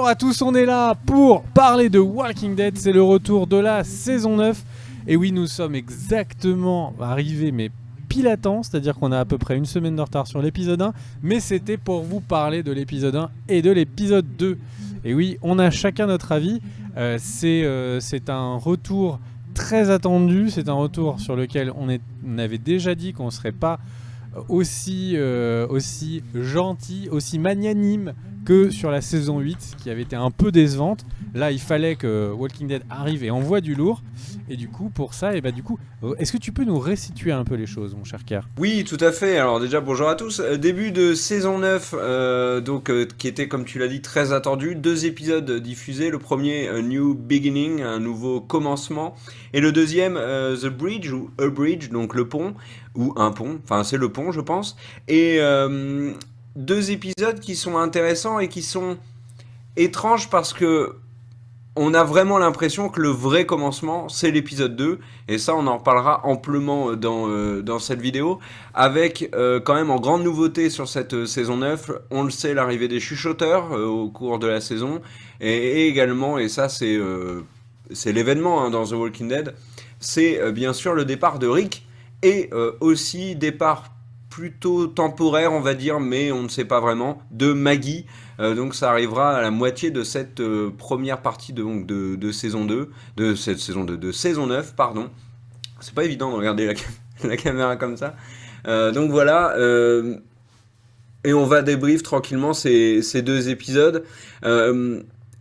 Bonjour à tous, on est là pour parler de Walking Dead, c'est le retour de la saison 9. Et oui, nous sommes exactement arrivés, mais pile à temps, c'est-à-dire qu'on a à peu près une semaine de retard sur l'épisode 1, mais c'était pour vous parler de l'épisode 1 et de l'épisode 2. Et oui, on a chacun notre avis, c'est un retour très attendu, c'est un retour sur lequel on avait déjà dit qu'on ne serait pas aussi gentil, aussi magnanime que sur la saison 8 qui avait été un peu décevante. Là il fallait que Walking Dead arrive et envoie du lourd, et du coup pour ça, est-ce que tu peux nous restituer un peu les choses, mon cher Kerr? Oui, tout à fait. Alors déjà, bonjour à tous. Début de saison 9, qui était, comme tu l'as dit, très attendu. 2 épisodes diffusés. Le premier, A New Beginning, un nouveau commencement. Et le deuxième, The Bridge, ou A Bridge, donc le pont, ou un pont. Enfin, c'est le pont, je pense. Et 2 épisodes qui sont intéressants et qui sont étranges parce que on a vraiment l'impression que le vrai commencement, c'est l'épisode 2, et ça, on en reparlera amplement dans cette vidéo, avec quand même en grande nouveauté sur cette saison 9, on le sait, l'arrivée des chuchoteurs au cours de la saison, et également, et ça c'est l'événement dans The Walking Dead, c'est bien sûr le départ de Rick, et aussi départ plutôt temporaire, on va dire, mais on ne sait pas vraiment, de Maggie. Donc ça arrivera à la moitié de cette première partie de saison 2, de cette saison 2, de saison 9, pardon. C'est pas évident de regarder la caméra comme ça. Donc voilà, et on va débrief tranquillement ces 2 épisodes.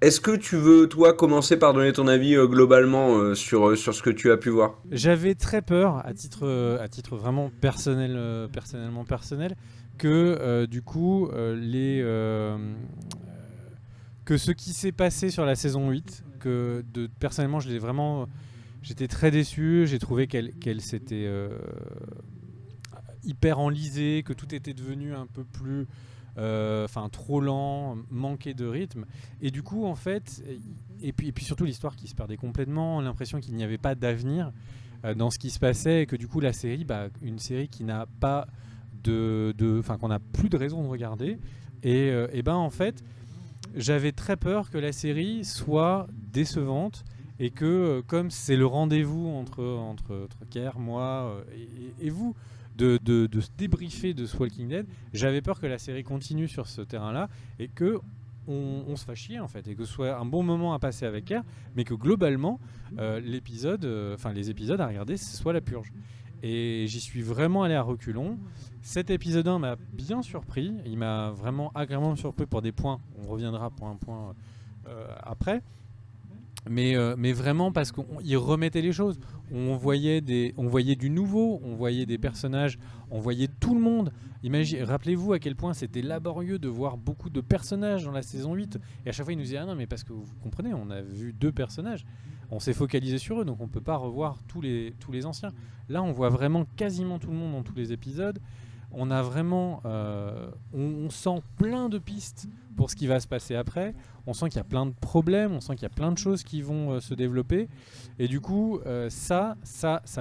Est-ce que tu veux, toi, commencer par donner ton avis globalement sur ce que tu as pu voir? J'avais très peur, à titre vraiment personnellement personnel, que du coup que ce qui s'est passé sur la saison 8, personnellement j'étais très déçu, j'ai trouvé qu'elle s'était hyper enlisée, que tout était devenu un peu plus trop lent, manqué de rythme, et du coup en fait, et puis surtout l'histoire qui se perdait complètement, l'impression qu'il n'y avait pas d'avenir dans ce qui se passait, et que du coup la série, une série qui n'a pas qu'on n'a plus de raison de regarder, et en fait j'avais très peur que la série soit décevante, et que comme c'est le rendez-vous entre Kerr, moi et vous, de se débriefer de ce Walking Dead, j'avais peur que la série continue sur ce terrain-là, et que on se fasse chier en fait, et que ce soit un bon moment à passer avec Kerr, mais que globalement les épisodes à regarder, ce soit la purge. Et j'y suis vraiment allé à reculons. Cet épisode 1 m'a bien surpris, il m'a vraiment agréablement surpris pour des points, on reviendra pour un point après, mais vraiment parce qu'il remettait les choses. On voyait du nouveau, on voyait des personnages, on voyait tout le monde. Rappelez-vous à quel point c'était laborieux de voir beaucoup de personnages dans la saison 8, et à chaque fois ils nous disaient non, mais parce que vous comprenez, on a vu 2 personnages, on s'est focalisé sur eux, donc on peut pas revoir tous les anciens. Là on voit vraiment quasiment tout le monde dans tous les épisodes. On a vraiment on sent plein de pistes pour ce qui va se passer après, on sent qu'il y a plein de problèmes, on sent qu'il y a plein de choses qui vont se développer, et du coup ça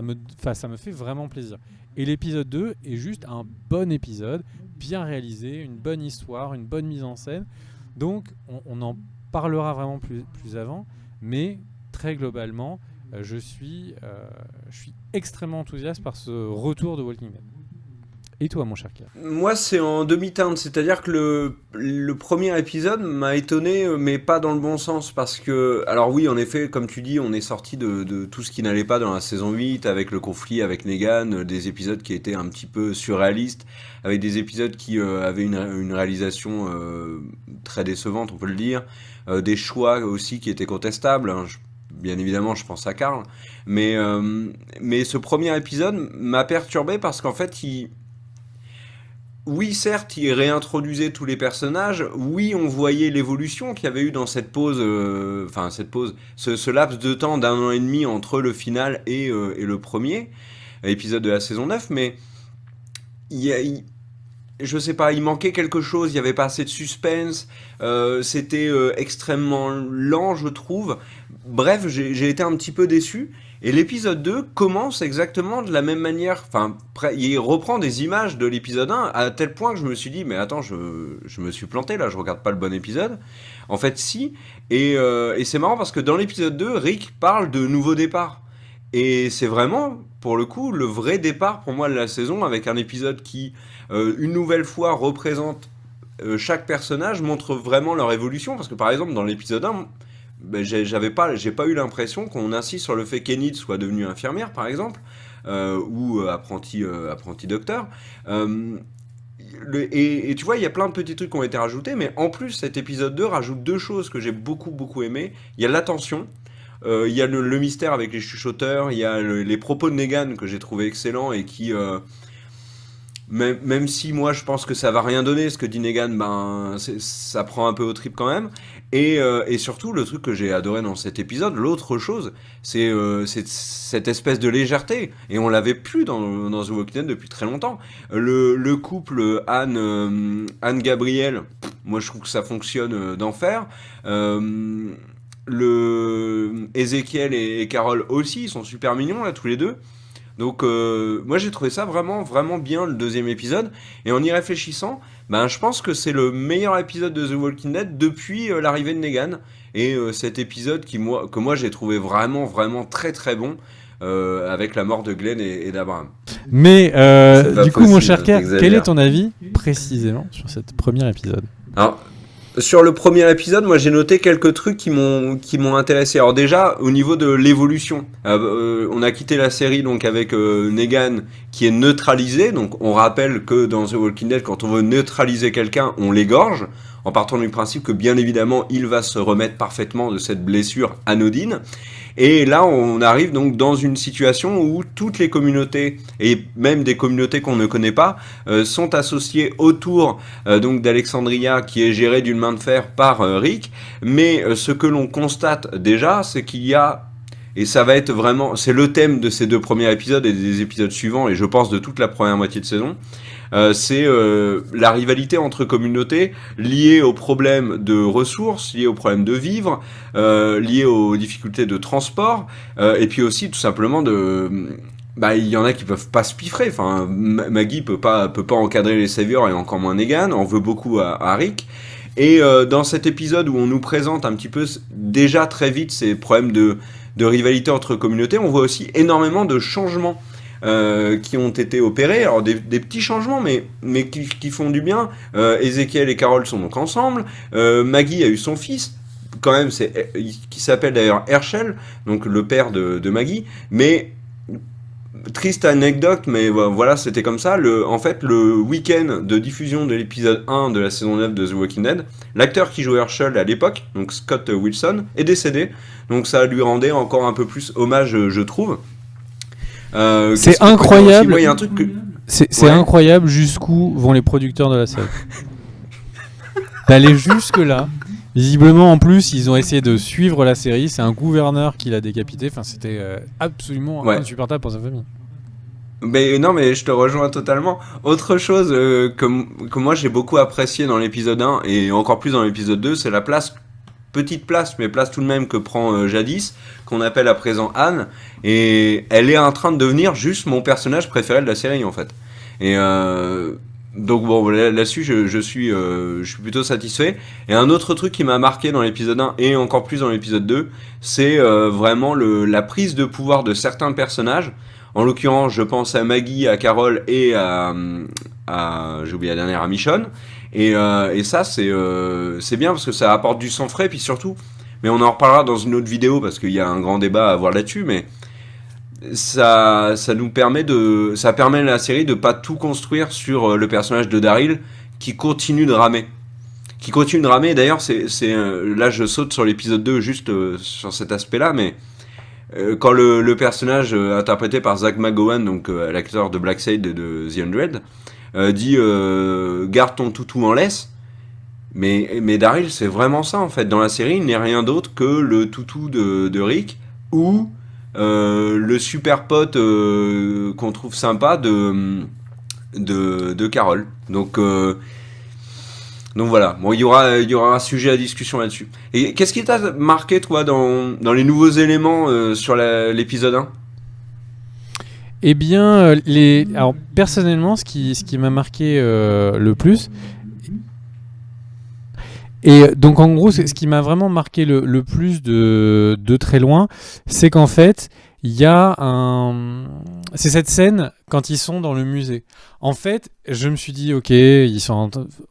me fait vraiment plaisir. Et l'épisode 2 est juste un bon épisode, bien réalisé, une bonne histoire, une bonne mise en scène, donc on en parlera vraiment plus avant, mais très globalement je suis extrêmement enthousiaste par ce retour de Walking Dead. Et toi, mon cher Pierre? Moi, c'est en demi-teinte, c'est-à-dire que le premier épisode m'a étonné, mais pas dans le bon sens, parce que, alors oui, en effet, comme tu dis, on est sorti de tout ce qui n'allait pas dans la saison 8, avec le conflit avec Negan, des épisodes qui étaient un petit peu surréalistes, avec des épisodes qui avaient une réalisation très décevante, on peut le dire, des choix aussi qui étaient contestables, hein. Bien évidemment, je pense à Carl, mais ce premier épisode m'a perturbé parce qu'en fait, oui, certes, il réintroduisait tous les personnages. Oui, on voyait l'évolution qu'il y avait eu dans cette pause, ce laps de temps d'1 an et demi entre le final et le premier épisode de la saison 9. Mais je sais pas, il manquait quelque chose. Il n'y avait pas assez de suspense. C'était extrêmement lent, je trouve. Bref, j'ai été un petit peu déçu. Et l'épisode 2 commence exactement de la même manière. Enfin, il reprend des images de l'épisode 1 à tel point que je me suis dit, mais attends, je me suis planté là, je regarde pas le bon épisode. En fait, si. Et c'est marrant parce que dans l'épisode 2, Rick parle de nouveau départ. Et c'est vraiment, pour le coup, le vrai départ pour moi de la saison, avec un épisode qui, une nouvelle fois, représente chaque personnage, montre vraiment leur évolution. Parce que par exemple, dans l'épisode 1, ben, j'ai pas eu l'impression qu'on insiste sur le fait qu'Enid soit devenue infirmière, par exemple, ou apprenti docteur. Euh, et tu vois, il y a plein de petits trucs qui ont été rajoutés, mais en plus, cet épisode 2 rajoute deux choses que j'ai beaucoup, beaucoup aimé. Il y a l'attention, il y a le mystère avec les chuchoteurs, il y a les propos de Negan que j'ai trouvé excellents et qui, même si moi je pense que ça va rien donner, ce que dit Negan, ben ça prend un peu au trip quand même. Et surtout, le truc que j'ai adoré dans cet épisode, l'autre chose, c'est cette espèce de légèreté. Et on l'avait plus dans The Walking Dead depuis très longtemps. Le couple Anne Gabriel, moi je trouve que ça fonctionne d'enfer. Le Ezekiel et Carol aussi, ils sont super mignons là tous les deux. Donc moi j'ai trouvé ça vraiment vraiment bien le deuxième épisode et en y réfléchissant, ben je pense que c'est le meilleur épisode de The Walking Dead depuis l'arrivée de Negan et cet épisode que moi j'ai trouvé vraiment vraiment très très bon avec la mort de Glenn et d'Abraham. Mais du coup, mon cher Kerr, t'exagères. quel est ton avis précisément sur cet premier épisode? Alors, sur le premier épisode, moi j'ai noté quelques trucs qui m'ont intéressé. Alors déjà, au niveau de l'évolution, on a quitté la série donc avec Negan qui est neutralisé. Donc on rappelle que dans The Walking Dead, quand on veut neutraliser quelqu'un, on l'égorge, en partant du principe que bien évidemment il va se remettre parfaitement de cette blessure anodine. Et là, on arrive donc dans une situation où toutes les communautés, et même des communautés qu'on ne connaît pas, sont associées autour donc d'Alexandria, qui est gérée d'une main de fer par Rick. Mais ce que l'on constate déjà, c'est qu'il y a, et ça va être vraiment, c'est le thème de ces deux premiers épisodes et des épisodes suivants, et je pense de toute la première moitié de saison, c'est la rivalité entre communautés liée aux problèmes de ressources, liée aux problèmes de vivre, liée aux difficultés de transport, et puis aussi tout simplement bah, il y en a qui peuvent pas se piffrer. Enfin, Maggie peut pas encadrer les saviors et encore moins Negan. On veut beaucoup à Rick. Et dans cet épisode où on nous présente un petit peu déjà très vite ces problèmes de rivalité entre communautés, on voit aussi énormément de changements qui ont été opérés. Alors des petits changements, mais qui font du bien. Ezekiel et Carol sont donc ensemble. Maggie a eu son fils. Quand même, qui s'appelle d'ailleurs Herschel, donc le père de Maggie. Mais triste anecdote, mais voilà, c'était comme ça. En fait, le week-end de diffusion de l'épisode 1 de la saison 9 de The Walking Dead, l'acteur qui jouait Herschel à l'époque, donc Scott Wilson, est décédé. Donc ça lui rendait encore un peu plus hommage, je trouve. C'est incroyable. Moi, il y a un truc que... C'est Ouais. incroyable jusqu'où vont les producteurs de la série. D'aller jusque là. Visiblement, en plus, ils ont essayé de suivre la série. C'est un gouverneur qui l'a décapité. Enfin, c'était absolument Ouais. insupportable pour sa famille. Mais non, mais je te rejoins totalement. Autre chose que moi j'ai beaucoup apprécié dans l'épisode 1 et encore plus dans l'épisode 2, c'est la place, petite place, mais place tout de même que prend Jadis, qu'on appelle à présent Anne. Et elle est en train de devenir juste mon personnage préféré de la série en fait. Et donc bon, là-dessus je suis plutôt satisfait. Et un autre truc qui m'a marqué dans l'épisode 1 et encore plus dans l'épisode 2, c'est vraiment la prise de pouvoir de certains personnages. En l'occurrence, je pense à Maggie, à Carol et j'ai oublié la dernière, à Michonne. Et ça, c'est bien parce que ça apporte du sang frais, puis surtout, mais on en reparlera dans une autre vidéo parce qu'il y a un grand débat à avoir là-dessus, mais ça permet à la série de pas tout construire sur le personnage de Daryl qui continue de ramer. D'ailleurs, là je saute sur l'épisode 2 juste sur cet aspect-là, mais quand le personnage interprété par Zach McGowan, donc l'acteur de Blackshade et de The Undread, dit garde ton toutou en laisse. Mais Daryl, c'est vraiment ça en fait. Dans la série, il n'est rien d'autre que le toutou de Rick ou le super pote qu'on trouve sympa de Carol. Donc Donc voilà, bon, il y aura un sujet à discussion là-dessus. Et qu'est-ce qui t'a marqué, toi, dans les nouveaux éléments sur l'épisode 1? Eh bien, alors personnellement, ce qui m'a marqué le plus, et donc en gros, ce qui m'a vraiment marqué le plus de très loin, c'est qu'en fait, il y a un... C'est cette scène quand ils sont dans le musée. En fait, je me suis dit, ok,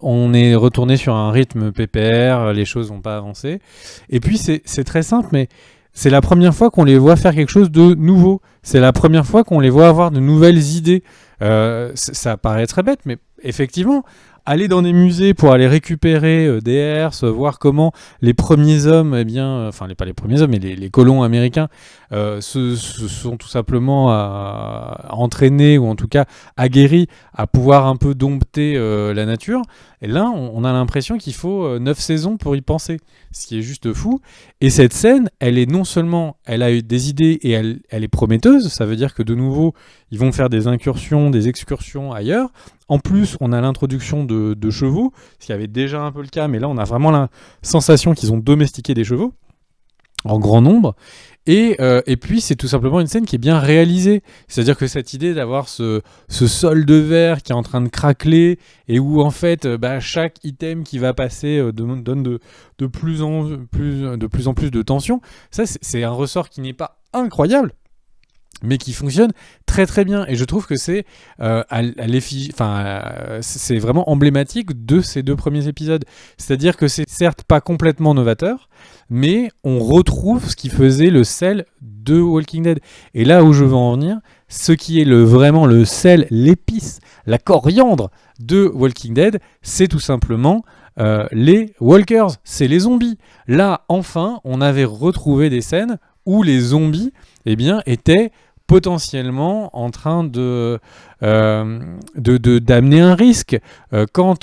on est retourné sur un rythme pépère, les choses n'ont pas avancé. Et puis c'est très simple, mais c'est la première fois qu'on les voit faire quelque chose de nouveau. C'est la première fois qu'on les voit avoir de nouvelles idées. Ça paraît très bête, mais effectivement, aller dans des musées pour aller récupérer des herses, voir comment les premiers hommes, eh bien, enfin pas les premiers hommes, mais les colons américains se sont tout simplement entraînés ou en tout cas aguerris à pouvoir un peu dompter la nature. Et là, on a l'impression qu'il faut 9 saisons pour y penser, ce qui est juste fou. Et cette scène, elle est non seulement, elle a eu des idées et elle est prometteuse, ça veut dire que de nouveau, ils vont faire des incursions, des excursions ailleurs. En plus, on a l'introduction de chevaux, ce qui avait déjà un peu le cas, mais là, on a vraiment la sensation qu'ils ont domestiqué des chevaux en grand nombre. Et puis, c'est tout simplement une scène qui est bien réalisée. C'est-à-dire que cette idée d'avoir ce sol de verre qui est en train de craqueler et où, en fait, chaque item qui va passer donne de plus en plus de tension, ça, c'est un ressort qui n'est pas incroyable, mais qui fonctionne très très bien. Et je trouve que c'est c'est vraiment emblématique de ces 2 premiers épisodes. C'est-à-dire que c'est certes pas complètement novateur, mais on retrouve ce qui faisait le sel de Walking Dead. Et là où je veux en venir, ce qui est vraiment le sel, l'épice, la coriandre de Walking Dead, c'est tout simplement les walkers, c'est les zombies. Là, enfin, on avait retrouvé des scènes où les zombies étaient potentiellement en train d'amener un risque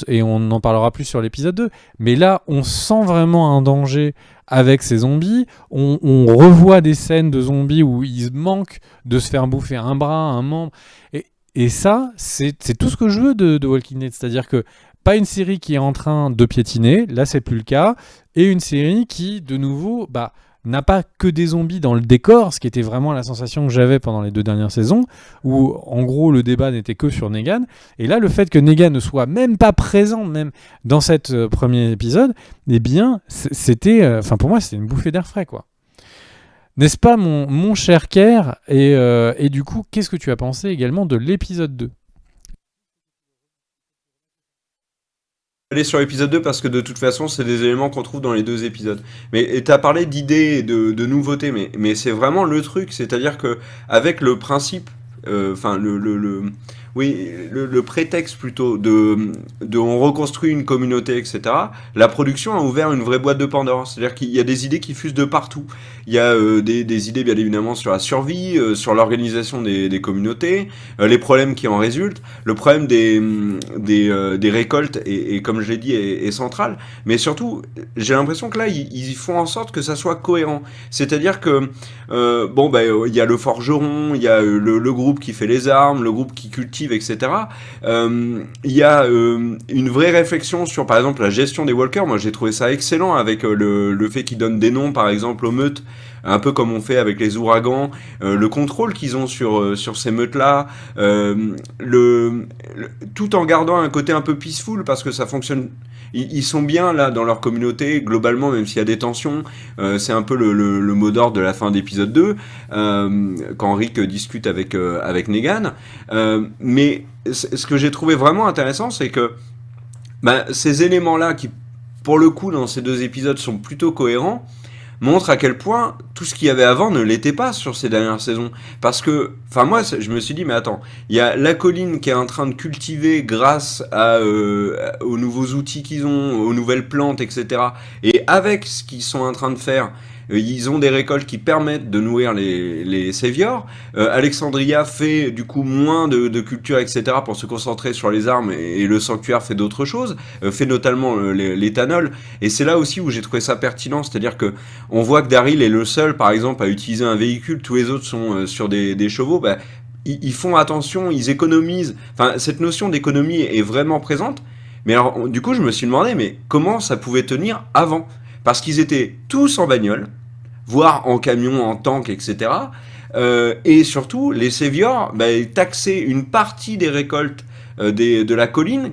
et on en parlera plus sur l'épisode 2, mais là on sent vraiment un danger avec ces zombies. On revoit des scènes de zombies où ils manquent de se faire bouffer un bras, un membre, et ça c'est tout ce que je veux de Walking Dead, c'est-à-dire que pas une série qui est en train de piétiner, là c'est plus le cas, et une série qui de nouveau n'a pas que des zombies dans le décor, ce qui était vraiment la sensation que j'avais pendant les 2 dernières saisons, où en gros le débat n'était que sur Negan. Et là, le fait que Negan ne soit même pas présent même dans cet premier épisode, eh bien, c'était, pour moi, c'était une bouffée d'air frais, quoi. N'est-ce pas, mon cher Kerr? Et du coup, qu'est-ce que tu as pensé également de l'épisode 2? Aller sur l'épisode 2 parce que de toute façon, c'est des éléments qu'on trouve dans les 2 épisodes. Mais tu as parlé d'idées et de nouveautés, mais c'est vraiment le truc, c'est-à-dire que avec le principe, enfin oui, le prétexte plutôt de on reconstruit une communauté, etc. La production a ouvert une vraie boîte de Pandore, c'est-à-dire qu'il y a des idées qui fusent de partout. Il y a des idées bien évidemment sur la survie, sur l'organisation des communautés, les problèmes qui en résultent, le problème des récoltes et comme je l'ai dit est central. Mais surtout, j'ai l'impression que là ils font en sorte que ça soit cohérent. C'est-à-dire que il y a le forgeron, il y a le groupe qui fait les armes, le groupe qui cultive, etc. Il y a une vraie réflexion sur, par exemple, la gestion des walkers. Moi, j'ai trouvé ça excellent avec le fait qu'ils donnent des noms, par exemple, aux meutes, un peu comme on fait avec les ouragans, le contrôle qu'ils ont sur ces meutes-là, tout en gardant un côté un peu peaceful, parce que ça fonctionne. Ils sont bien là dans leur communauté, globalement, même s'il y a des tensions. C'est un peu le mot d'ordre de la fin d'épisode 2, quand Rick discute avec Negan. Mais ce que j'ai trouvé vraiment intéressant, c'est que ces éléments-là, qui pour le coup dans ces 2 épisodes sont plutôt cohérents, montre à quel point tout ce qu'il y avait avant ne l'était pas sur ces dernières saisons. Parce que, moi, je me suis dit, mais attends, il y a la colline qui est en train de cultiver grâce aux nouveaux outils qu'ils ont, aux nouvelles plantes, etc. Et avec ce qu'ils sont en train de faire, ils ont des récoltes qui permettent de nourrir les saviors. Alexandria fait du coup moins de culture, etc. pour se concentrer sur les armes, et le sanctuaire fait d'autres choses, fait notamment l'éthanol. Et c'est là aussi où j'ai trouvé ça pertinent, c'est-à-dire que on voit que Daryl est le seul, par exemple, à utiliser un véhicule, tous les autres sont sur des chevaux. Ils font attention, ils économisent. Enfin, cette notion d'économie est vraiment présente. Mais alors, du coup, je me suis demandé, mais comment ça pouvait tenir avant? Parce qu'ils étaient tous en bagnole, voire en camion, en tank, etc. Et surtout, les Saviors taxaient une partie des récoltes de la colline,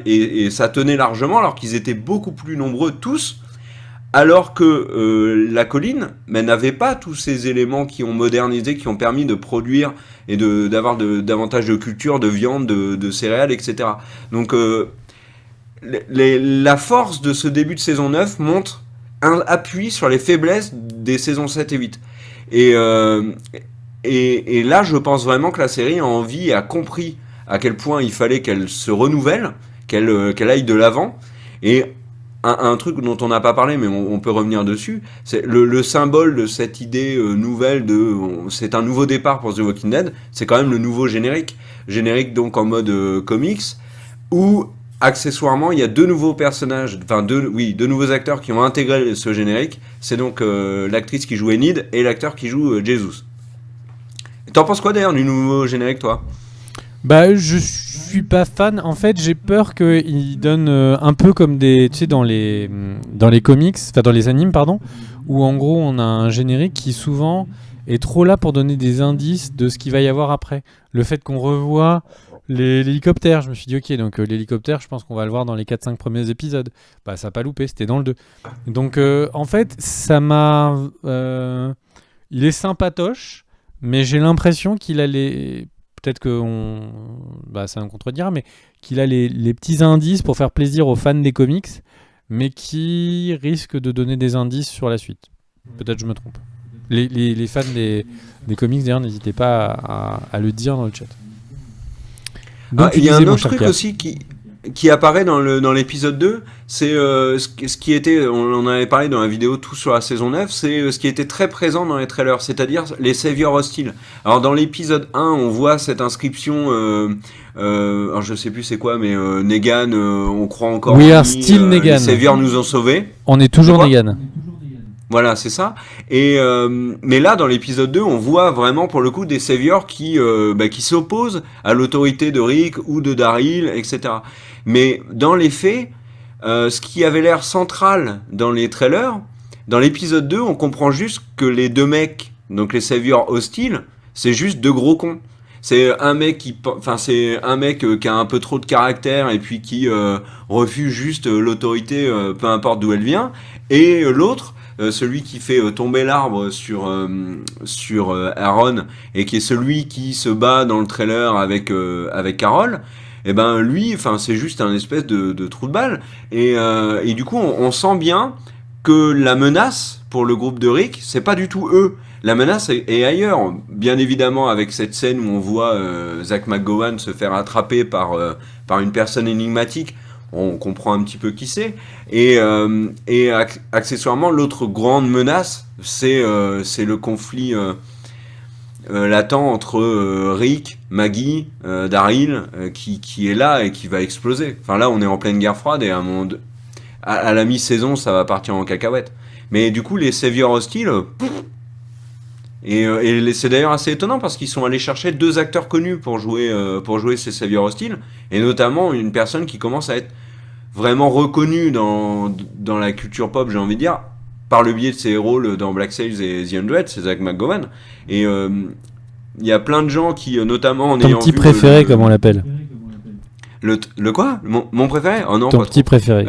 et ça tenait largement, alors qu'ils étaient beaucoup plus nombreux tous, alors que la colline n'avait pas tous ces éléments qui ont modernisé, qui ont permis de produire et d'avoir davantage de culture, de viande, de céréales, etc. Donc la force de ce début de saison 9 montre un appui sur les faiblesses des saisons 7 et 8. Et là, je pense vraiment que la série a envie et a compris à quel point il fallait qu'elle se renouvelle, qu'elle aille de l'avant. Et un truc dont on n'a pas parlé, mais on peut revenir dessus, c'est le symbole de cette idée nouvelle c'est un nouveau départ pour The Walking Dead, c'est quand même le nouveau générique. Générique donc en mode comics, où accessoirement il y a deux nouveaux personnages, deux nouveaux acteurs qui ont intégré ce générique. C'est donc l'actrice qui joue Enid et l'acteur qui joue Jesus. T'en penses quoi d'ailleurs du nouveau générique, toi ? Bah, je suis pas fan. En fait, j'ai peur qu'il donne un peu comme tu sais, dans les comics, enfin dans les animes, pardon, où en gros on a un générique qui souvent est trop là pour donner des indices de ce qu'il va y avoir après. Le fait qu'on revoit l'hélicoptère, je me suis dit ok, donc l'hélicoptère, je pense qu'on va le voir dans les 4-5 premiers épisodes. Bah, ça n'a pas loupé, c'était dans le 2. Donc en fait, ça m'a... il est sympatoche, mais j'ai l'impression qu'il a les... Peut-être que ça me contredira, mais qu'il a les petits indices pour faire plaisir aux fans des comics, mais qui risque de donner des indices sur la suite. Peut-être je me trompe. Les fans des comics, d'ailleurs, n'hésitez pas à le dire dans le chat. Donc, il y a un autre truc aussi qui apparaît dans l'épisode 2, c'est ce qui était, on en avait parlé dans la vidéo tout sur la saison 9, c'est ce qui était très présent dans les trailers, c'est-à-dire les saviors hostiles. Alors dans l'épisode 1, on voit cette inscription, alors je sais plus c'est quoi, mais Negan, on croit encore... We are still Negan. Les saviors nous ont sauvés. On est toujours Negan. Voilà, c'est ça. Mais là, dans l'épisode 2, on voit vraiment, pour le coup, des saviors qui s'opposent à l'autorité de Rick ou de Daryl, etc. Mais dans les faits, ce qui avait l'air central dans les trailers, dans l'épisode 2, on comprend juste que les deux mecs, donc les saviors hostiles, c'est juste deux gros cons. C'est un mec qui a un peu trop de caractère et puis qui refuse juste l'autorité, peu importe d'où elle vient. Et l'autre, celui qui fait tomber l'arbre sur Aaron et qui est celui qui se bat dans le trailer avec Carol, et ben lui, c'est juste un espèce de trou de balle. Et du coup, on sent bien que la menace pour le groupe de Rick, c'est pas du tout eux. La menace est ailleurs, bien évidemment, avec cette scène où on voit Zach McGowan se faire attraper par une personne énigmatique. On comprend un petit peu qui c'est. Et accessoirement, l'autre grande menace, c'est le conflit latent entre Rick, Maggie, Daryl, qui est là et qui va exploser. Enfin là, on est en pleine guerre froide et à la mi-saison, ça va partir en cacahuète. Mais du coup, les saviors hostiles... Et c'est d'ailleurs assez étonnant parce qu'ils sont allés chercher deux acteurs connus pour jouer ces saviors hostiles, et notamment une personne qui commence à être vraiment reconnue dans la culture pop, j'ai envie de dire, par le biais de ses rôles dans Black Sails et The Hundred, c'est Zach McGowan. Et il y a plein de gens qui, notamment en ayant vu... Ton petit préféré, comme on l'appelle. Le quoi ? Mon préféré ? Oh non, ton petit préféré.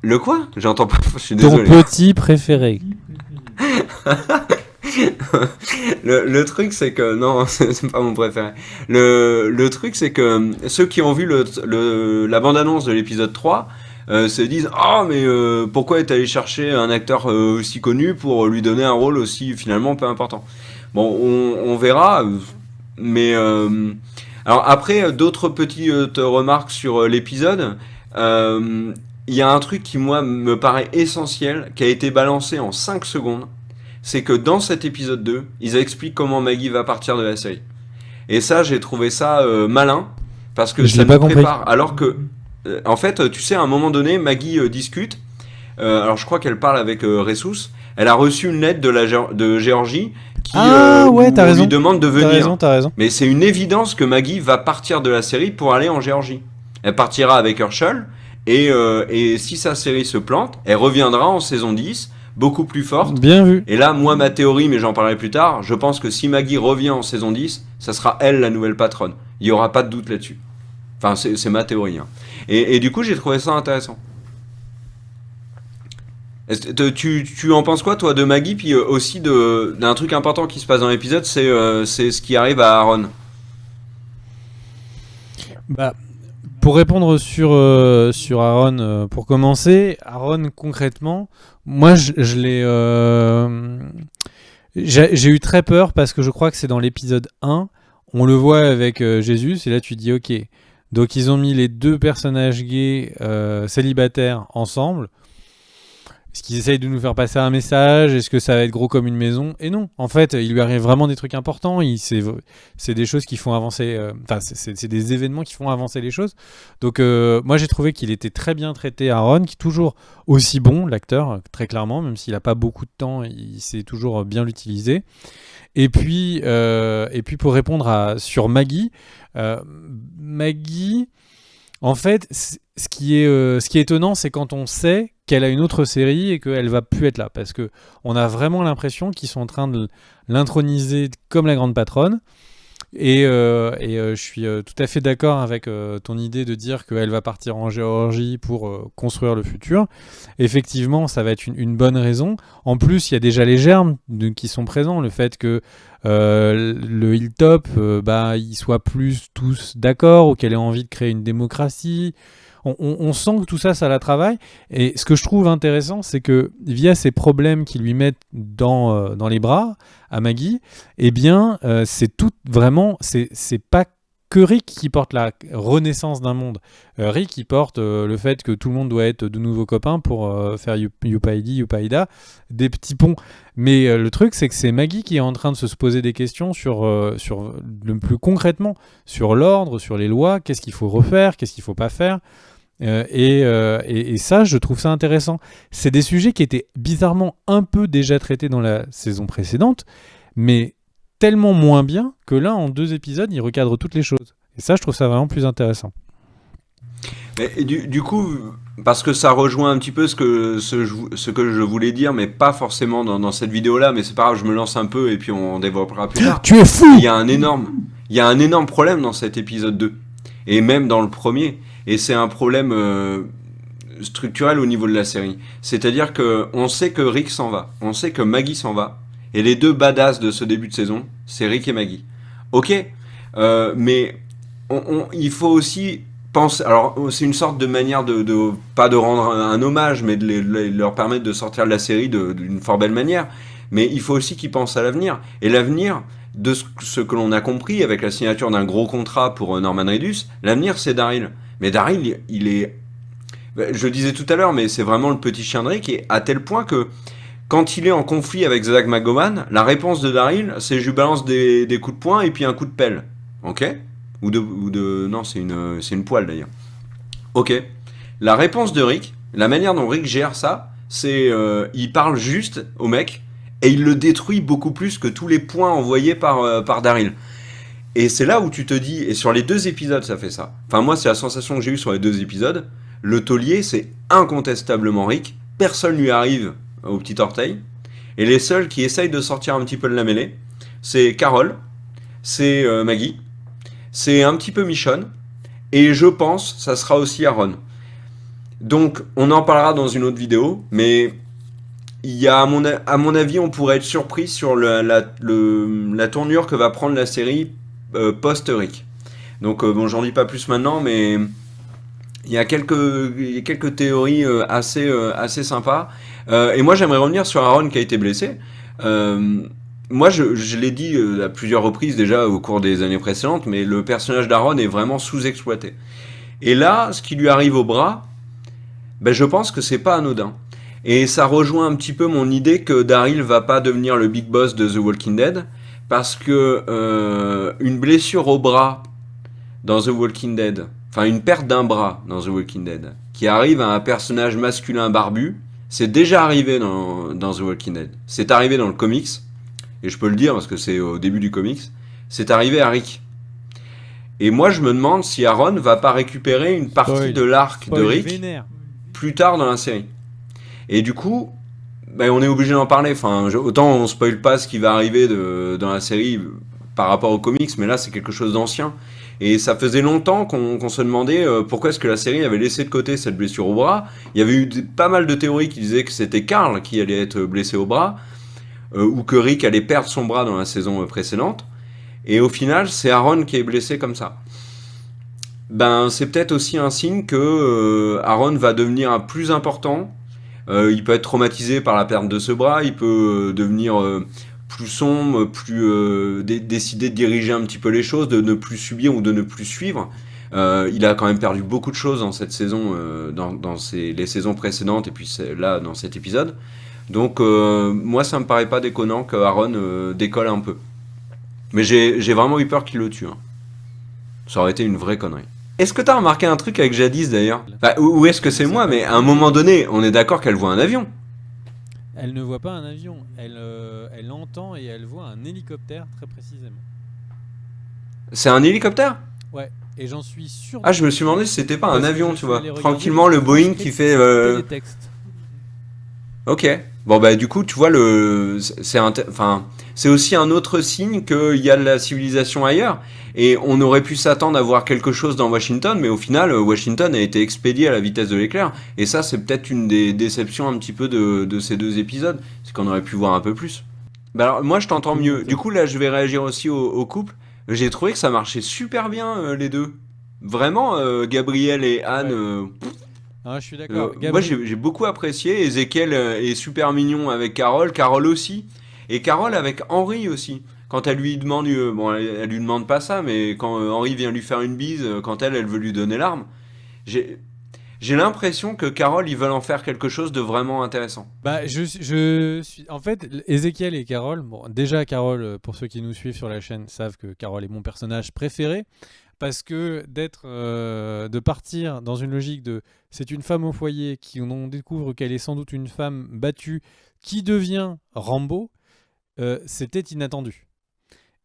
Le quoi ? J'entends pas, je suis désolé. Ton petit préféré. Le truc c'est que non, c'est pas mon préféré. Le truc c'est que ceux qui ont vu la bande-annonce de l'épisode 3 se disent oh mais pourquoi est allé chercher un acteur aussi connu pour lui donner un rôle aussi finalement peu important. Bon, on verra, mais alors après d'autres petites remarques sur l'épisode. Il y a un truc qui moi me paraît essentiel, qui a été balancé en 5 secondes. C'est que dans cet épisode 2, ils expliquent comment Maggie va partir de la série. Et ça, j'ai trouvé ça malin, parce que ça nous prépare. Alors que, en fait, tu sais, à un moment donné, Maggie discute. Alors, je crois qu'elle parle avec Ressus. Elle a reçu une lettre de Géorgie qui lui demande de venir. T'as raison. Mais c'est une évidence que Maggie va partir de la série pour aller en Géorgie. Elle partira avec Herschel, et si sa série se plante, elle reviendra en saison 10, beaucoup plus forte. Bien vu. Et là, moi, ma théorie, mais j'en parlerai plus tard, je pense que si Maggie revient en saison 10, ça sera elle la nouvelle patronne. Il n'y aura pas de doute là-dessus. Enfin, c'est ma théorie. Hein. Et du coup, j'ai trouvé ça intéressant. Tu en penses quoi, toi, de Maggie, puis aussi d'un truc important qui se passe dans l'épisode, c'est ce qui arrive à Aaron. Bah, pour répondre sur Aaron, pour commencer, Aaron, concrètement, moi, je l'ai... j'ai eu très peur parce que je crois que c'est dans l'épisode 1, on le voit avec Jésus, et là tu dis ok. Donc ils ont mis les deux personnages gays célibataires ensemble. Est-ce qu'ils essayent de nous faire passer un message? Est-ce que ça va être gros comme une maison? Et non, en fait, il lui arrive vraiment des trucs importants. C'est des choses qui font avancer... Enfin, c'est des événements qui font avancer les choses. Donc, moi, j'ai trouvé qu'il était très bien traité, Aaron, qui est toujours aussi bon, l'acteur, très clairement, même s'il n'a pas beaucoup de temps, il sait toujours bien l'utiliser. Et puis pour répondre sur Maggie, Maggie... En fait, ce qui est étonnant, c'est quand on sait qu'elle a une autre série et qu'elle va plus être là, parce que on a vraiment l'impression qu'ils sont en train de l'introniser comme la grande patronne. Et je suis tout à fait d'accord avec ton idée de dire qu'elle va partir en Géorgie pour construire le futur. Effectivement, ça va être une bonne raison. En plus, il y a déjà les germes qui sont présents. Le fait que le Hilltop, ils soient plus tous d'accord ou qu'elle ait envie de créer une démocratie. On sent que tout ça, ça la travaille. Et ce que je trouve intéressant, c'est que via ces problèmes qu'ils lui mettent dans les bras à Maggie, eh bien, c'est tout vraiment, c'est pas que Rick qui porte la renaissance d'un monde. Rick qui porte le fait que tout le monde doit être de nouveaux copains pour faire Youpaidi, Youpaida, des petits ponts. Mais le truc, c'est que c'est Maggie qui est en train de se poser des questions sur le plus concrètement, sur l'ordre, sur les lois, qu'est-ce qu'il faut refaire, qu'est-ce qu'il faut pas faire. Et ça, je trouve ça intéressant. C'est des sujets qui étaient bizarrement un peu déjà traités dans la saison précédente, mais tellement moins bien que là, en 2 épisodes, il recadre toutes les choses. Et ça, je trouve ça vraiment plus intéressant. Et du coup, parce que ça rejoint un petit peu ce que je voulais dire, mais pas forcément dans cette vidéo-là, mais c'est pas grave, je me lance un peu et puis on développera plus tard. Tu es fou! Il y a un énorme problème dans cet épisode 2, et même dans le premier. Et c'est un problème structurel au niveau de la série. C'est-à-dire qu'on sait que Rick s'en va, on sait que Maggie s'en va, et les deux badass de ce début de saison, c'est Rick et Maggie. Ok, mais il faut aussi penser... Alors, c'est une sorte de manière de pas de rendre un hommage, mais de leur permettre de sortir de la série d'une fort belle manière. Mais il faut aussi qu'ils pensent à l'avenir. Et l'avenir, de ce que l'on a compris avec la signature d'un gros contrat pour Norman Reedus, l'avenir, c'est Daryl. Mais Daryl, il est... Je le disais tout à l'heure, mais c'est vraiment le petit chien de Rick, et à tel point que quand il est en conflit avec Zach McGowan, la réponse de Daryl, c'est je lui balance des coups de poing et puis un coup de pelle. Ok ? Ou de... Non, c'est une poêle d'ailleurs. Ok. La réponse de Rick, la manière dont Rick gère ça, c'est il parle juste au mec et il le détruit beaucoup plus que tous les points envoyés par Daryl. Et c'est là où tu te dis, et sur les 2 épisodes ça fait ça. Enfin moi c'est la sensation que j'ai eue sur les 2 épisodes. Le taulier c'est incontestablement Rick, personne lui arrive au petit orteil. Et les seuls qui essayent de sortir un petit peu de la mêlée, c'est Carol, c'est Maggie, c'est un petit peu Michonne, et je pense ça sera aussi Aaron. Donc on en parlera dans une autre vidéo, mais il y a, à mon avis, on pourrait être surpris sur la tournure que va prendre la série post-Rick. Donc bon, j'en dis pas plus maintenant, mais il y a quelques théories assez sympas. Et moi, j'aimerais revenir sur Aaron qui a été blessé. Moi, je l'ai dit à plusieurs reprises déjà au cours des années précédentes, mais le personnage d'Aaron est vraiment sous-exploité. Et là, ce qui lui arrive au bras, ben, je pense que c'est pas anodin. Et ça rejoint un petit peu mon idée que Daryl va pas devenir le big boss de The Walking Dead, parce que une blessure au bras dans The Walking Dead, enfin une perte d'un bras dans The Walking Dead, qui arrive à un personnage masculin barbu, c'est déjà arrivé dans The Walking Dead. C'est arrivé dans le comics, et je peux le dire parce que c'est au début du comics, c'est arrivé à Rick. Et moi, je me demande si Aaron va pas récupérer une partie de l'arc de Rick vénère. plus tard dans la série. Et du coup, on est obligé d'en parler. Enfin, autant on spoil pas ce qui va arriver dans la série par rapport aux comics, mais là c'est quelque chose d'ancien. Et ça faisait longtemps qu'on se demandait pourquoi est-ce que la série avait laissé de côté cette blessure au bras. Il y avait eu pas mal de théories qui disaient que c'était Carl qui allait être blessé au bras, ou que Rick allait perdre son bras dans la saison précédente. Et au final, c'est Aaron qui est blessé comme ça. C'est peut-être aussi un signe que Aaron va devenir plus important. Il peut être traumatisé par la perte de ce bras, il peut devenir plus sombre, plus décider de diriger un petit peu les choses, de ne plus subir ou de ne plus suivre. Il a quand même perdu beaucoup de choses dans cette saison, dans les saisons précédentes et puis là dans cet épisode. Donc moi ça me paraît pas déconnant que Aaron décolle un peu. Mais j'ai vraiment eu peur qu'il le tue. Hein. Ça aurait été une vraie connerie. Est-ce que t'as remarqué un truc avec Jadis d'ailleurs ? Ou est-ce que c'est moi, mais à un moment donné, on est d'accord qu'elle voit un avion. Elle ne voit pas un avion, elle entend et elle voit un hélicoptère très précisément. C'est un hélicoptère ? Ouais, et j'en suis sûr. Ah, je me suis demandé si c'était pas un avion, tu vois. Tranquillement, le Boeing qui fait... les textes. Ok. Bon, du coup, tu vois, c'est aussi un autre signe qu'il y a de la civilisation ailleurs. Et on aurait pu s'attendre à voir quelque chose dans Washington, mais au final, Washington a été expédié à la vitesse de l'éclair. Et ça, c'est peut-être une des déceptions un petit peu de ces 2 épisodes. C'est qu'on aurait pu voir un peu plus. Alors, moi, je t'entends mieux. Du coup, là, je vais réagir aussi au couple. J'ai trouvé que ça marchait super bien, les deux. Vraiment, Gabriel et Anne... Ouais. Ah, je suis d'accord. Moi j'ai beaucoup apprécié. Ezekiel est super mignon avec Carole, Carole aussi. Et Carole avec Henry aussi. Quand elle lui demande, elle lui demande pas ça, mais quand Henry vient lui faire une bise, quand elle veut lui donner l'arme, j'ai l'impression que Carole, ils veulent en faire quelque chose de vraiment intéressant. Je suis... En fait, Ezekiel et Carole... Bon, déjà, Carole, pour ceux qui nous suivent sur la chaîne, savent que Carole est mon personnage préféré. Parce que de partir dans une logique de c'est une femme au foyer on découvre qu'elle est sans doute une femme battue qui devient Rambo, c'était inattendu.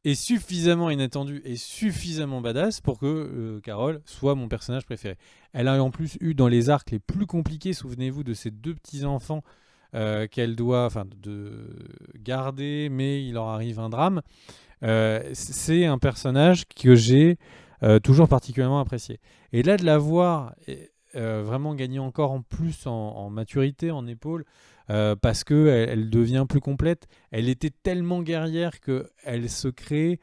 Et suffisamment inattendu et suffisamment badass pour que Carole soit mon personnage préféré. Elle a en plus eu dans les arcs les plus compliqués, souvenez-vous de ces 2 petits-enfants qu'elle doit de garder, mais il leur arrive un drame. C'est un personnage que j'ai toujours particulièrement apprécié. Et là, de la voir vraiment gagner encore en plus en maturité, en épaules, parce qu'elle devient plus complète. Elle était tellement guerrière qu'elle se crée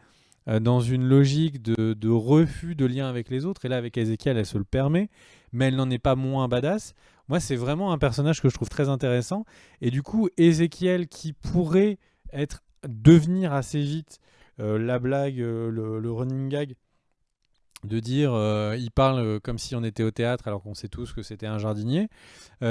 dans une logique de refus de lien avec les autres. Et là, avec Ezekiel, elle se le permet, mais elle n'en est pas moins badass. Moi, c'est vraiment un personnage que je trouve très intéressant. Et du coup, Ezekiel qui pourrait devenir assez vite la blague, le running gag, de dire il parle comme si on était au théâtre alors qu'on sait tous que c'était un jardinier,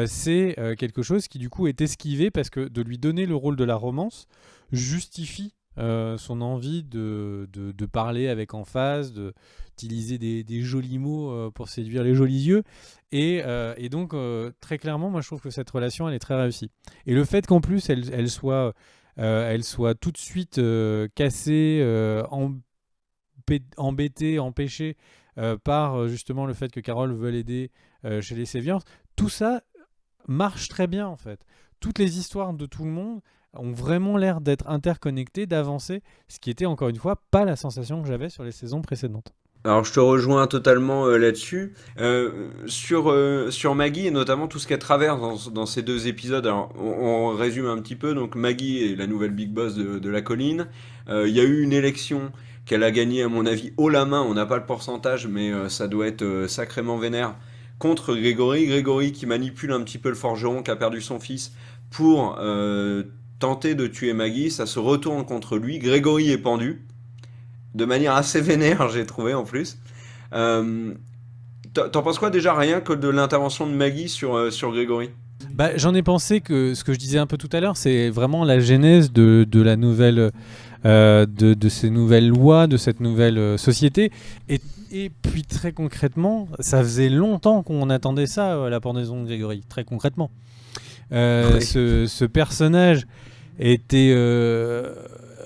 c'est quelque chose qui du coup est esquivé parce que de lui donner le rôle de la romance justifie son envie de parler avec emphase, d'utiliser des jolis mots pour séduire les jolis yeux et donc très clairement moi je trouve que cette relation elle est très réussie et le fait qu'en plus elle soit tout de suite cassée, embêtée, empêchée par justement le fait que Carole veut l'aider chez les Saviors, tout ça marche très bien en fait. Toutes les histoires de tout le monde ont vraiment l'air d'être interconnectées, d'avancer, ce qui était encore une fois pas la sensation que j'avais sur les saisons précédentes. Alors je te rejoins totalement là-dessus. Sur Maggie et notamment tout ce qu'elle traverse dans ces 2 épisodes. Alors on résume un petit peu. Donc Maggie est la nouvelle big boss de la colline. Il y a eu une élection qu'elle a gagnée à mon avis haut la main. On n'a pas le pourcentage mais ça doit être sacrément vénère. Contre Grégory. Grégory qui manipule un petit peu le forgeron qui a perdu son fils pour tenter de tuer Maggie. Ça se retourne contre lui. Grégory est pendu. De manière assez vénère, j'ai trouvé en plus. T'en penses quoi déjà rien que de l'intervention de Maggie sur Grégory ? J'en ai pensé que ce que je disais un peu tout à l'heure, c'est vraiment la genèse de la nouvelle, de ces nouvelles lois, de cette nouvelle société. Et puis très concrètement, ça faisait longtemps qu'on attendait ça, la pendaison de Grégory, très concrètement. Oui. Ce personnage était...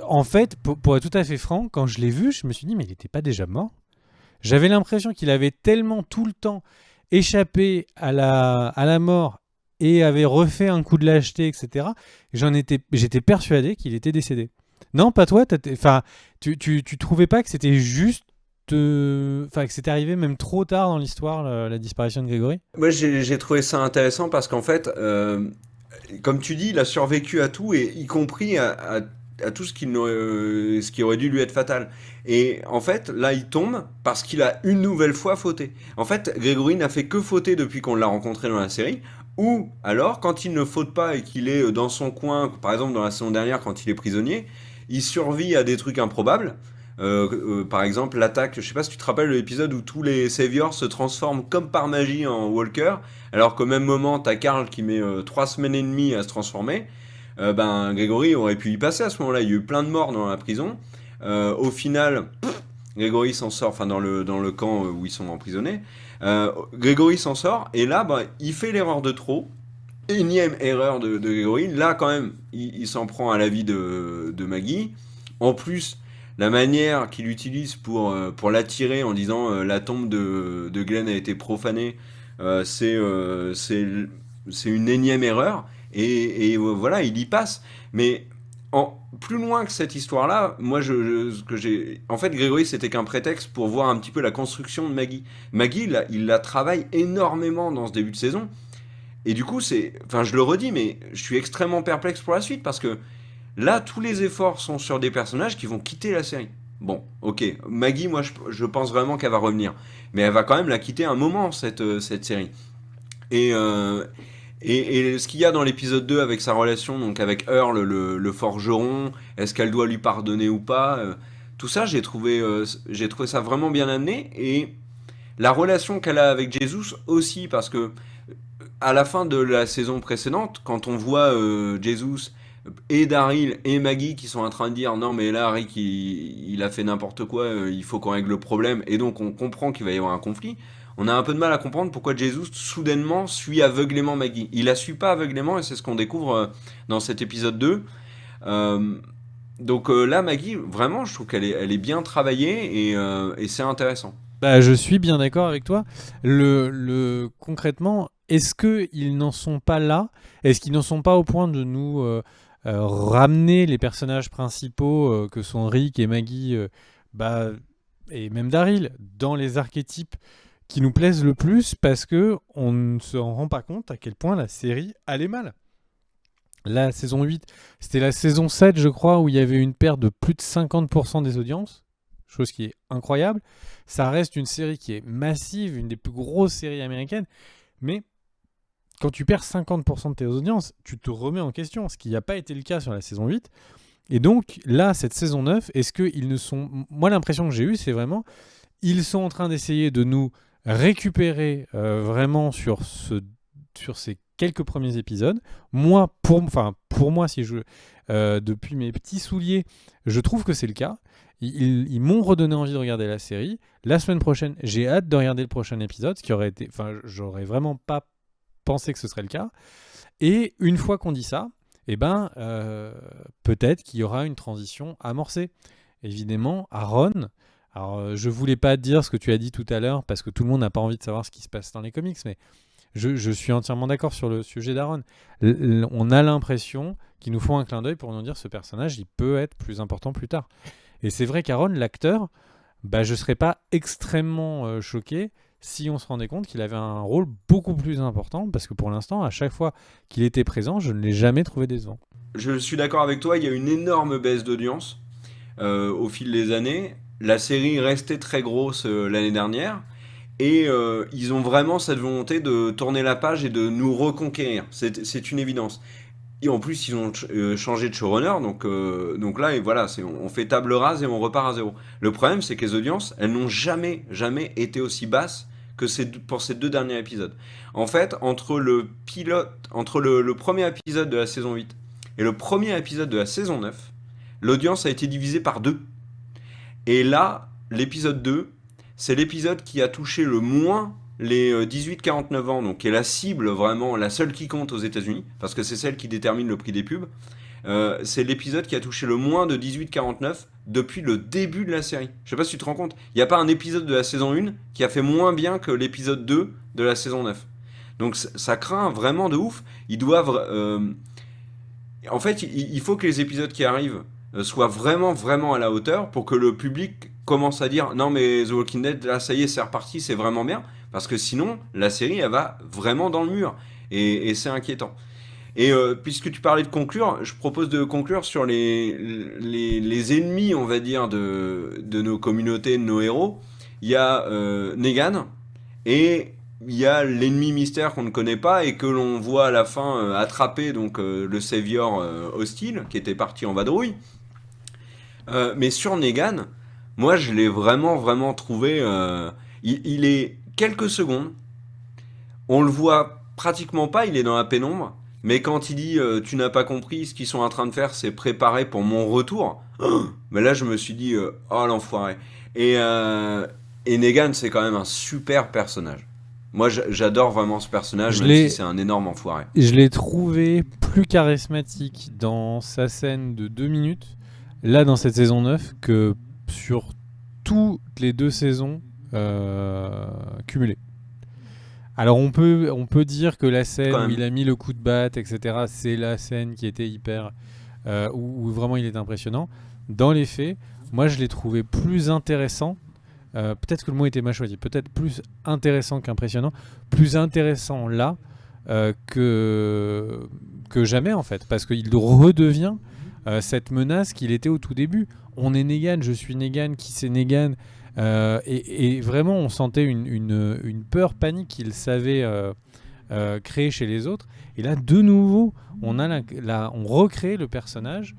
En fait, pour être tout à fait franc, quand je l'ai vu, je me suis dit, mais il n'était pas déjà mort ? J'avais l'impression qu'il avait tellement tout le temps échappé à la mort et avait refait un coup de lâcheté, etc. J'étais persuadé qu'il était décédé. Non, pas toi. Enfin, tu trouvais pas que c'était juste, enfin que c'était arrivé même trop tard dans l'histoire la disparition de Grégory? Moi, j'ai trouvé ça intéressant parce qu'en fait, comme tu dis, il a survécu à tout, et y compris à tout ce qui aurait dû lui être fatal. Et en fait, là, il tombe parce qu'il a une nouvelle fois fauté. En fait, Grégory n'a fait que fauter depuis qu'on l'a rencontré dans la série. Ou alors, quand il ne faute pas et qu'il est dans son coin, par exemple dans la saison dernière, quand il est prisonnier, il survit à des trucs improbables. Par exemple, l'attaque, je sais pas si tu te rappelles l'épisode où tous les Saviors se transforment comme par magie en Walker, alors qu'au même moment, t'as Karl qui met 3 semaines et demie à se transformer. Ben, Grégory aurait pu y passer à ce moment-là. Il y a eu plein de morts dans la prison. Au final, Grégory s'en sort, enfin dans le camp où ils sont emprisonnés. Grégory s'en sort, et là, ben, il fait l'erreur de trop. Énième erreur de Grégory. Là, quand même, il s'en prend à la vie de Maggie. En plus, la manière qu'il utilise pour l'attirer en disant la tombe de Glenn a été profanée, euh, c'est euh, c'est c'est une énième erreur. Voilà, il y passe. Mais plus loin que cette histoire-là, moi, ce que j'ai. En fait, Grégory, c'était qu'un prétexte pour voir un petit peu la construction de Maggie. Maggie, il la travaille énormément dans ce début de saison. Et du coup, enfin, je le redis, mais je suis extrêmement perplexe pour la suite parce que là, tous les efforts sont sur des personnages qui vont quitter la série. Bon, ok, Maggie, moi, je pense vraiment qu'elle va revenir, mais elle va quand même la quitter un moment, cette série. Et, euh, et ce qu'il y a dans l'épisode 2 avec sa relation, donc avec Earl, le forgeron, est-ce qu'elle doit lui pardonner ou pas, tout ça, j'ai trouvé ça vraiment bien amené. Et la relation qu'elle a avec Jesus aussi, parce que à la fin de la saison précédente, quand on voit Jesus et Daryl et Maggie qui sont en train de dire non mais là Rick il a fait n'importe quoi, il faut qu'on règle le problème, et donc on comprend qu'il va y avoir un conflit. On a un peu de mal à comprendre pourquoi Jesus soudainement suit aveuglément Maggie. Il la suit pas aveuglément, et c'est ce qu'on découvre dans cet épisode 2. Euh, là, Maggie, vraiment, je trouve elle est bien travaillée, et c'est intéressant. Bah, je suis bien d'accord avec toi. Concrètement, est-ce qu'ils n'en sont pas là? Est-ce qu'ils n'en sont pas au point de nous ramener les personnages principaux que sont Rick et Maggie, bah, et même Daryl, dans les archétypes qui nous plaisent le plus, parce que on ne se rend pas compte à quel point la série allait mal. La saison 8, c'était la saison 7, je crois, où il y avait une perte de plus de 50% des audiences, chose qui est incroyable. Ça reste une série qui est massive, une des plus grosses séries américaines, mais quand tu perds 50% de tes audiences, tu te remets en question, ce qui n'a pas été le cas sur la saison 8. Et donc là, cette saison 9, est-ce qu'ils ne sont... Moi, l'impression que j'ai eue, c'est vraiment, ils sont en train d'essayer de nous récupérer vraiment sur ces quelques premiers épisodes. Moi, pour moi, si depuis mes petits souliers, je trouve que c'est le cas. Ils m'ont redonné envie de regarder la série. La semaine prochaine, j'ai hâte de regarder le prochain épisode, ce qui aurait été... Enfin, j'aurais vraiment pas pensé que ce serait le cas. Et une fois qu'on dit ça, eh ben, peut-être qu'il y aura une transition amorcée. Évidemment, Aaron... Alors, je voulais pas dire ce que tu as dit tout à l'heure, parce que tout le monde n'a pas envie de savoir ce qui se passe dans les comics, mais je suis entièrement d'accord sur le sujet d'Aaron. On a l'impression qu'ils nous font un clin d'œil pour nous dire ce personnage, il peut être plus important plus tard. Et c'est vrai qu'Aaron, l'acteur, bah, je ne serais pas extrêmement choqué si on se rendait compte qu'il avait un rôle beaucoup plus important, parce que pour l'instant, à chaque fois qu'il était présent, je ne l'ai jamais trouvé décevant. Je suis d'accord avec toi, il y a une énorme baisse d'audience au fil des années. La série restait très grosse l'année dernière, et ils ont vraiment cette volonté de tourner la page et de nous reconquérir. C'est une évidence. Et en plus, ils ont changé de showrunner, donc là, et voilà, on fait table rase et on repart à zéro. Le problème, c'est que les audiences, elles n'ont jamais, jamais été aussi basses que pour ces 2 derniers épisodes. En fait, entre le premier épisode de la saison 8 et le premier épisode de la saison 9, l'audience a été divisée par 2. Et là, l'épisode 2, c'est l'épisode qui a touché le moins les 18-49 ans, donc qui est la cible vraiment, la seule qui compte aux États-Unis, parce que c'est celle qui détermine le prix des pubs. C'est l'épisode qui a touché le moins de 18-49 depuis le début de la série. Je sais pas si tu te rends compte. Il n'y a pas un épisode de la saison 1 qui a fait moins bien que l'épisode 2 de la saison 9. Donc ça craint vraiment de ouf. Ils doivent... En fait, il faut que les épisodes qui arrivent soient vraiment, vraiment à la hauteur pour que le public commence à dire non mais The Walking Dead, là ça y est, c'est reparti, c'est vraiment bien. Parce que sinon, la série, elle va vraiment dans le mur. Et c'est inquiétant. Et puisque tu parlais de conclure, je propose de conclure sur les ennemis, on va dire, de nos communautés, de nos héros. Il y a Negan et il y a l'ennemi mystère qu'on ne connaît pas et que l'on voit à la fin attraper donc le Savior hostile qui était parti en vadrouille. Mais sur Negan, moi je l'ai vraiment vraiment trouvé. Il est quelques secondes, on le voit pratiquement pas, il est dans la pénombre. Mais quand il dit tu n'as pas compris, ce qu'ils sont en train de faire, c'est préparer pour mon retour. Mais là, je me suis dit oh l'enfoiré. Et Negan, c'est quand même un super personnage. Moi, j'adore vraiment ce personnage, même si c'est un énorme enfoiré. Je l'ai trouvé plus charismatique dans sa scène de 2 minutes, là dans cette saison 9, que sur toutes les 2 saisons cumulées. Alors on peut dire que la scène où il a mis le coup de batte, etc., c'est la scène qui était hyper... où vraiment il est impressionnant. Dans les faits, moi je l'ai trouvé plus intéressant. Peut-être que le mot était mal choisi. Peut-être plus intéressant qu'impressionnant. Plus intéressant là que jamais en fait. Parce qu'il redevient cette menace qu'il était au tout début. On est Negan, je suis Negan, qui c'est Negan ? Et vraiment on sentait une peur, panique qu'il savait créer chez les autres. Et là de nouveau on recrée le personnage.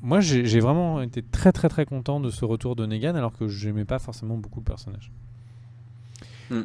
Moi j'ai vraiment été très très très content de ce retour de Negan, alors que j'aimais pas forcément beaucoup le personnage.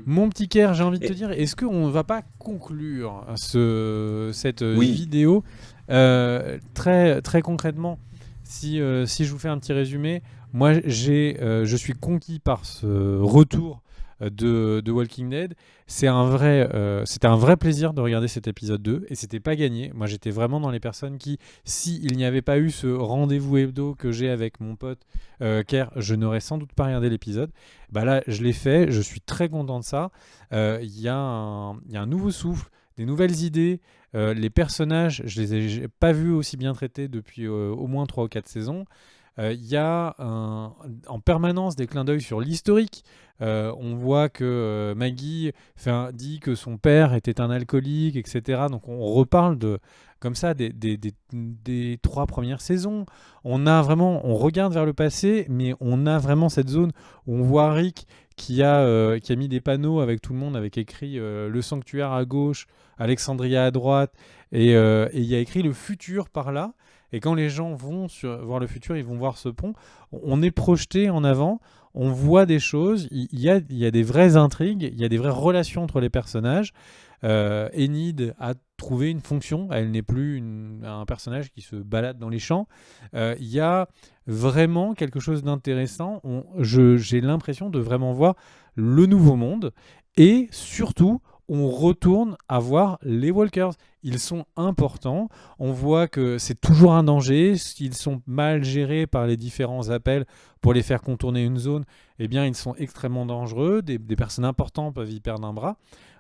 Mon petit Kerr, j'ai envie de te dire, est-ce qu'on va pas conclure cette vidéo très, très concrètement, si je vous fais un petit résumé. Moi, je suis conquis par ce retour de Walking Dead. C'était un vrai plaisir de regarder cet épisode 2 et c'était pas gagné. Moi, j'étais vraiment dans les personnes qui, s'il n'y avait pas eu ce rendez-vous hebdo que j'ai avec mon pote Kerr, je n'aurais sans doute pas regardé l'épisode. Bah là, je l'ai fait, je suis très content de ça. Il y a un nouveau souffle, des nouvelles idées. Les personnages, je les ai pas vus aussi bien traités depuis au moins 3 ou 4 saisons. Il y a en permanence des clins d'œil sur l'historique. On voit que Maggie dit que son père était un alcoolique, etc. Donc on reparle comme ça des 3 premières saisons. On regarde vers le passé, mais on a vraiment cette zone où on voit Rick qui a mis des panneaux avec tout le monde, avec écrit le sanctuaire à gauche, Alexandria à droite, et il y a écrit le futur par là. Et quand les gens vont voir le futur, ils vont voir ce pont. On est projeté en avant, on voit des choses, il y a des vraies intrigues, il y a des vraies relations entre les personnages. Enid a trouvé une fonction, elle n'est plus un personnage qui se balade dans les champs. Il y a vraiment quelque chose d'intéressant. J'ai l'impression de vraiment voir le nouveau monde et surtout on retourne à voir les walkers. Ils sont importants. On voit que c'est toujours un danger. S'ils sont mal gérés par les différents appels pour les faire contourner une zone, eh bien, ils sont extrêmement dangereux. Des personnes importantes peuvent y perdre un bras.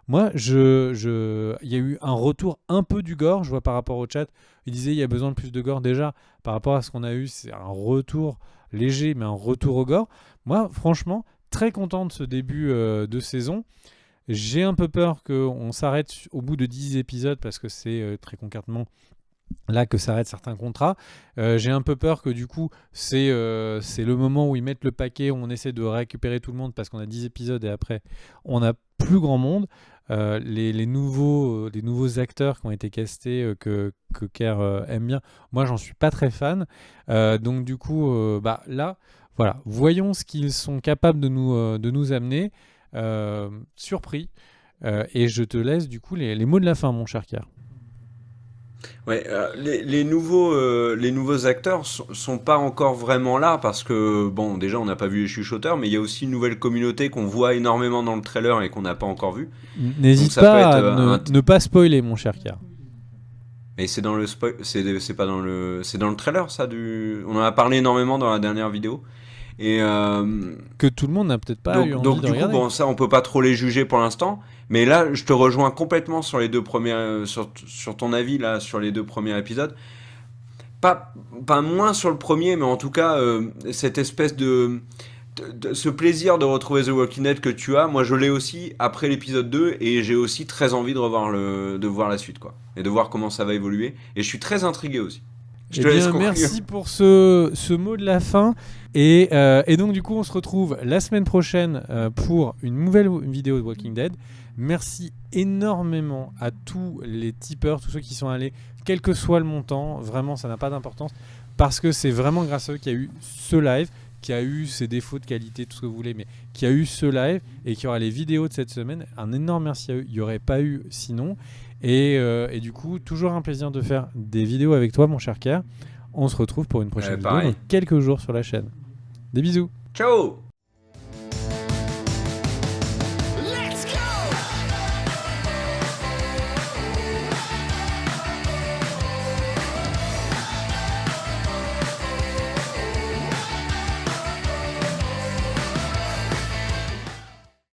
Moi, il y a eu un retour un peu du gore. Je vois par rapport au chat, il disait il y a besoin de plus de gore déjà. Par rapport à ce qu'on a eu, c'est un retour léger, mais un retour au gore. Moi, franchement, très content de ce début de saison. J'ai un peu peur qu'on s'arrête au bout de 10 épisodes parce que c'est très concrètement là que s'arrêtent certains contrats. J'ai un peu peur que du coup c'est le moment où ils mettent le paquet, où on essaie de récupérer tout le monde parce qu'on a 10 épisodes et après on n'a plus grand monde. Les nouveaux acteurs qui ont été castés que Kerr aime bien, moi j'en suis pas très fan. Donc du coup là voilà, voyons ce qu'ils sont capables de nous amener. Surpris et je te laisse du coup les mots de la fin, mon cher Kerr. Ouais, les nouveaux acteurs sont pas encore vraiment là parce que bon, déjà on n'a pas vu les chuchoteurs, mais il y a aussi une nouvelle communauté qu'on voit énormément dans le trailer et qu'on n'a pas encore vu. N'hésite pas à ne pas spoiler, mon cher Kerr. Et c'est dans le spoil, c'est pas dans le, c'est dans le trailer ça on en a parlé énormément dans la dernière vidéo. Et Que tout le monde n'a peut-être pas eu envie donc de du regarder. coup, bon, ça, on peut pas trop les juger pour l'instant. Mais là, je te rejoins complètement sur les deux premiers, sur ton avis là, sur les deux premiers épisodes. Pas moins sur le premier, mais en tout cas, cette espèce de ce plaisir de retrouver The Walking Dead que tu as, moi je l'ai aussi après l'épisode 2 et j'ai aussi très envie de voir la suite quoi. Et de voir comment ça va évoluer. Et je suis très intrigué aussi. Je Eh te laisse bien, conclure. merci pour ce mot de la fin. Et donc, du coup, on se retrouve la semaine prochaine pour une nouvelle vidéo de Walking Dead. Merci énormément à tous les tipeurs, tous ceux qui sont allés, quel que soit le montant. Vraiment, ça n'a pas d'importance. Parce que c'est vraiment grâce à eux qu'il y a eu ce live, qui a eu ses défauts de qualité, tout ce que vous voulez, mais qui a eu ce live et qui aura les vidéos de cette semaine. Un énorme merci à eux. Il n'y aurait pas eu sinon. Et du coup, toujours un plaisir de faire des vidéos avec toi, mon cher Kerr. On se retrouve pour une prochaine vidéo Pareil. dans quelques jours sur la chaîne. Des bisous. Ciao.